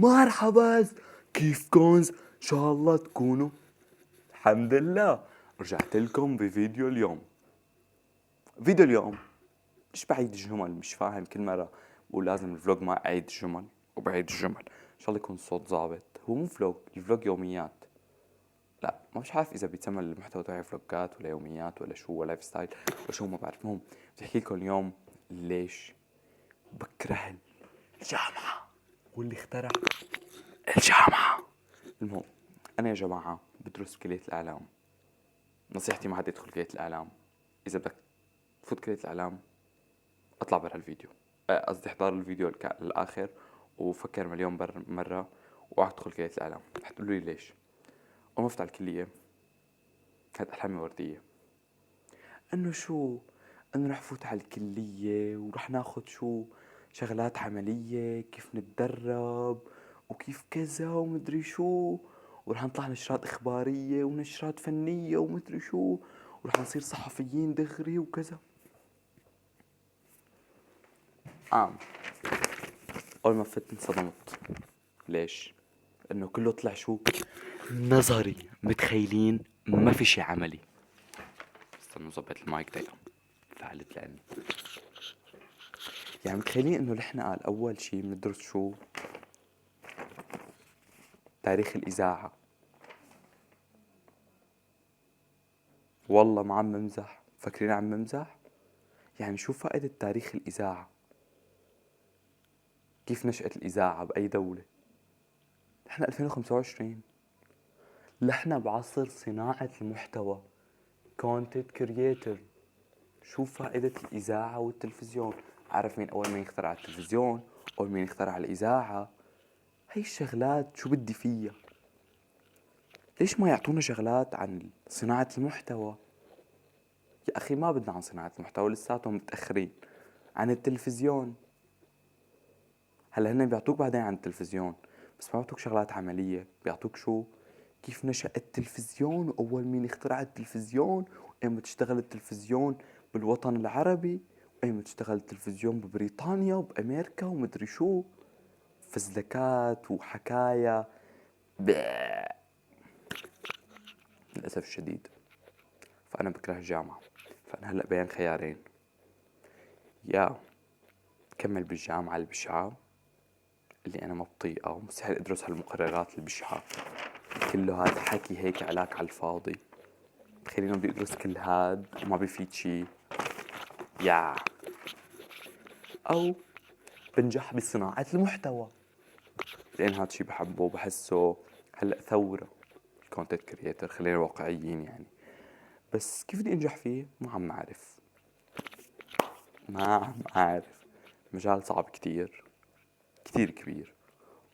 مرحبا، كيفكنز؟ ان شاء الله تكونوا الحمد لله. رجعت لكم بفيديو اليوم. فيديو اليوم مش بعيد الجمل، مش فاهم كل مرة بقول لازم الفلوج ما اعيد الجمل وبعيد الجمل. ان شاء الله يكون الصوت ظابط. هو مو فلوج، الفلوج يوميات. لا ما مش عارف اذا بيتسمى المحتوى تاعي فلوجات ولا يوميات ولا شو ولا لايف ستايل ولا شو، ما بعرف. المهم بدي احكي لكم اليوم ليش بكره الجامعة واللي اخترع الجامعة. المهم أنا يا جماعة بدرس بكلية الإعلام. نصيحتي ما حد يدخل كلية الإعلام. إذا بدك تفوت كلية الإعلام اطلع برا الفيديو، قصدي احضر الفيديو للآخر وفكر مليون مرة واوعى تدخل كلية الإعلام. رح تقولوا لي ليش؟ أول ما فتح الكلية كانت أحلامي وردية، إنه شو، إنه رح فوت على الكلية ورح ناخد شو شغلات عملية، كيف نتدرب وكيف كذا ومدري شو، ورح نطلع نشرات إخبارية ونشرات فنية ومدري شو، ورح نصير صحفيين دغري وكذا. عام أول ما فت انصدمت. ليش؟ إنه كله طلع شو نظري، متخيلين ما في شي عملي. استنوا ظبط المايك دقيقة، فعلت لأني يعني متخيلين إنه نحن قال أول شي بندرس شو تاريخ الإذاعة. والله ما عم ممزح، فاكرين عم ممزح؟ يعني شو فائدة تاريخ الإذاعة؟ كيف نشأت الإذاعة بأي دولة؟ نحن 2025، نحن بعصر صناعة المحتوى، content creator. شو فائدة الإذاعة والتلفزيون؟ عارف مين أول مين اخترع التلفزيون؟ أول مين اخترع الإذاعة؟ هاي الشغلات شو بدي فيها؟ ليش ما يعطونا شغلات عن صناعة المحتوى؟ يا أخي ما بدنا عن صناعة المحتوى، لساتهم متأخرين. عن التلفزيون، هلا هن بيعطوك بعدين عن التلفزيون، بس ما بيعطوك شغلات عملية. بيعطوك شو كيف نشأ التلفزيون وأول مين اخترع التلفزيون وأيمتى تشتغل التلفزيون بالوطن العربي وأيمتى تشتغل التلفزيون ببريطانيا وبأمريكا ومدري شو. فزلكات وحكاية للأسف الشديد. فأنا بكره الجامعة. فأنا هلأ بين خيارين: يا كمل بالجامعة البشعة اللي أنا ما بطيقها ومستحيل أدرس هالمقررات البشعة، كله هاد حكي هيك علاك على الفاضي، تخيلينه بدي أدرس كل هاد وما بيفيد شي. يا أو بنجح بصناعة المحتوى، لأن هاد شي بحبه وبحسه هلأ ثورة الكونتنت كرياتر. خلينا واقعيين يعني. بس كيف بدي أنجح فيه ما عم أعرف، ما عم أعرف. مجال صعب كتير، كتير كبير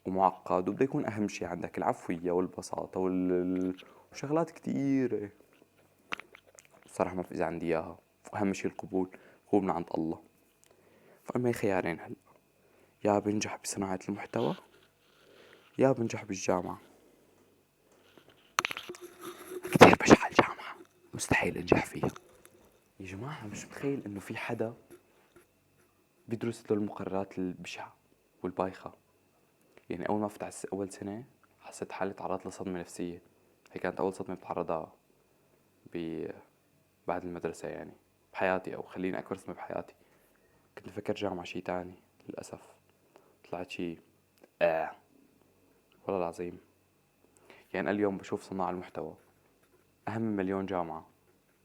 ومعقد، وبده يكون أهم شي عندك العفوية والبساطة وشغلات كتيرة. الصراحة ما في إذا عندي إياها. وأهم شي القبول، هو من عند الله. فأما خيارين هلأ: يا بنجح بصناعة المحتوى يا بنجح بالجامعة. كتير بشعة الجامعة، مستحيل أنجح فيها. يا جماعة مش متخيل إنه في حدا بيدرس له المقررات البشعة والبايخة. يعني أول ما فتح أول سنة حسيت حالي تعرضت لصدمة نفسية. هي كانت أول صدمة بتعرضها بعد المدرسة يعني بحياتي، أو خليني أكبر صدمة بحياتي. كنت مفكر جامعة شي تاني، للأسف طلعت شي والله العظيم. يعني اليوم بشوف صناع المحتوى أهم من مليون جامعة.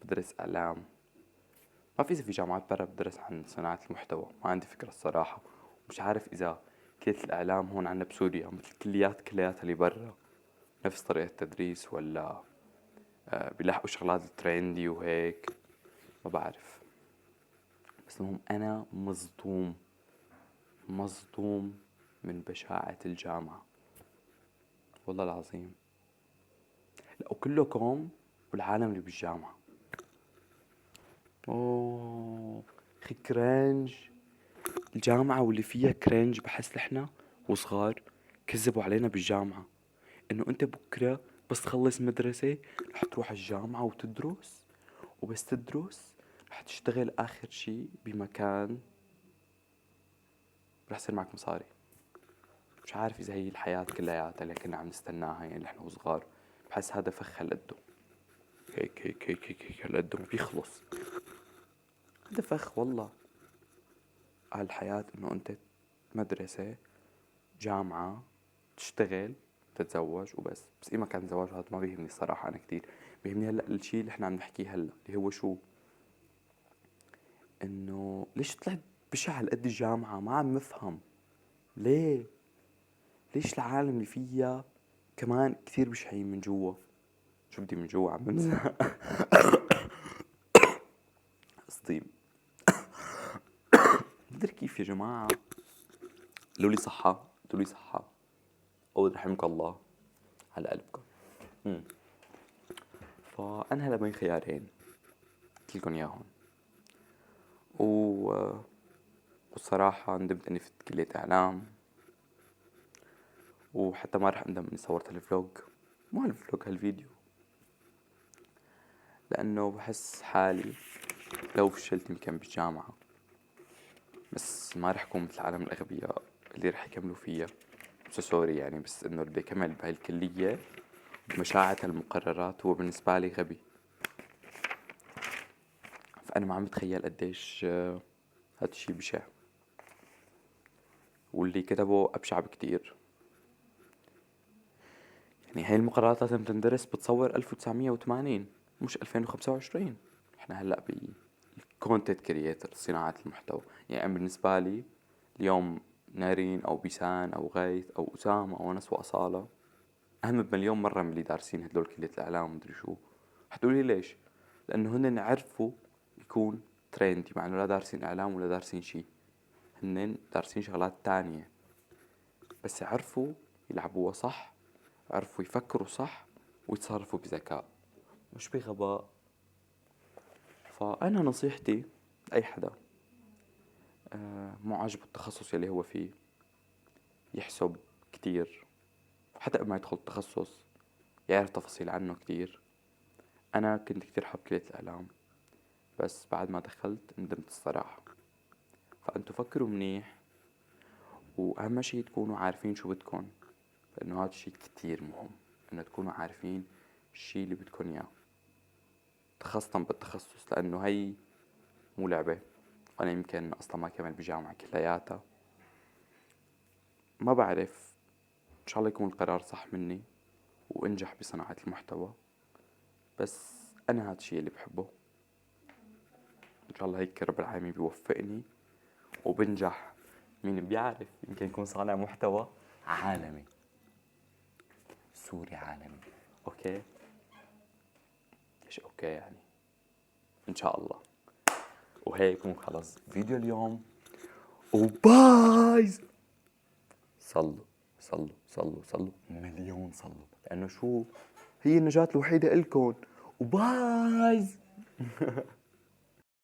بدرس إعلام، ما في جامعات برا بدرس عن صناعة المحتوى. ما عندي فكرة الصراحة. مش عارف إذا كلية الإعلام هون عنا بسوريا مثل الكليات كلياتها اللي برا نفس طريقة التدريس، ولا بيلاحقوا شغلات تريندي وهيك. ما بعرف. بس المهم أنا مصدوم، مصدوم من بشاعة الجامعة والله العظيم. لا وكلكم والعالم اللي بالجامعة اوه اخي كرنج. الجامعة واللي فيها كرنج. بحس نحنا وصغار كذبوا علينا بالجامعة انه انت بكرة بس تخلص مدرسة رح تروح الجامعة وتدرس، وبس تدرس رح تشتغل اخر شي بمكان رح يصير معك مصاري. مش عارف إذا هي الحياة كلياتها اللي كنا عم نستناها يعني نحن وصغار. بحس هذا فخ هالقده، هيك هيك هيك هيك هيك هالقده ما بيخلص. هذا فخ والله. على الحياة إنه أنت مدرسة، جامعة، تشتغل، تتزوج وبس. بس إيه، ما كان زواج هذا ما بيهمني الصراحة. أنا كتير بيهمني هلأ الشي اللي إحنا عم نحكيه هلأ، اللي هو شو؟ إنه ليش طلعت بشع هالقد الجامعة؟ ما عم نفهم ليه. ليش العالم اللي فيها كمان كثير بشعين من جوا؟ شو بدي من جوا، عم بمزح. قصدي مدري كيف يا جماعة. قالوا لي صحة، قالوا لي صحة، أو رحمك الله على قلبكم. فأنا هلا بين خيارين قلت لكم إياهم، و... والصراحة ندمت إني فت كلية إعلام، وحتى ما رح أندم إني صورت هالفلوج، مو هالفلوج، هالفيديو، لأنه بحس حالي لو فشلت يمكن بالجامعة، بس ما رح أكون مثل العالم الأغبياء اللي رح يكملوا فيها. سوري يعني، بس إنه اللي بده يكمل بهاي الكلية بمشاعة المقررات هو بالنسبة لي غبي. فأنا ما عم بتخيل قديش هاد الشي بشع، واللي كتبه أبشع بكتير. يعني هاي المقررات لازم تندرس بتصور 1980 مش 2025. احنا هلأ بالكونتنت كرياتر، صناعة المحتوى. يعني بالنسبة لي اليوم نارين أو بيسان أو غيث أو أسامة أو أنس وأصالة أهم بمليون مرة من اللي دارسين هدول كلية الإعلام ومدري شو. حتقولي ليش؟ لأنه هن عرفوا يكون تريندي، مع إنه لا دارسين إعلام ولا دارسين شي، هن دارسين شغلات تانية، بس عرفوا يلعبوها صح، عرفوا يفكروا صح، ويتصرفوا بذكاء مش بغباء. فأنا نصيحتي لأي حدا مو عاجبه التخصص اللي هو فيه يحسب كتير، وحتى قبل ما يدخل التخصص يعرف تفاصيل عنه كتير. أنا كنت كتير حب كلية الإعلام، بس بعد ما دخلت ندمت الصراحة. فأنتوا فكروا منيح، وأهم شي تكونوا عارفين شو بدكن، لأنه هذا الشي كتير مهم، إنه تكونوا عارفين الشي اللي بدكن إياه خاصة بالتخصص، لأنه هي مو لعبة. أنا يمكن أصلا ما كمل بجامعة كلياتها، ما بعرف. إن شاء الله يكون القرار صح مني وأنجح بصناعة المحتوى، بس أنا هاد الشي اللي بحبه. إن شاء الله هيك رب العالمين بيوفقني وبنجح. مين بيعرف، يمكن يكون صانع محتوى عالمي، سوري عالمي. أوكي، إيش أوكي يعني؟ إن شاء الله. وهيك يكون خلص فيديو اليوم، وبايز. صلوا صلوا صلوا صلوا مليون صلوا، لأنه شو هي النجاة الوحيدة إلكن. وبايز.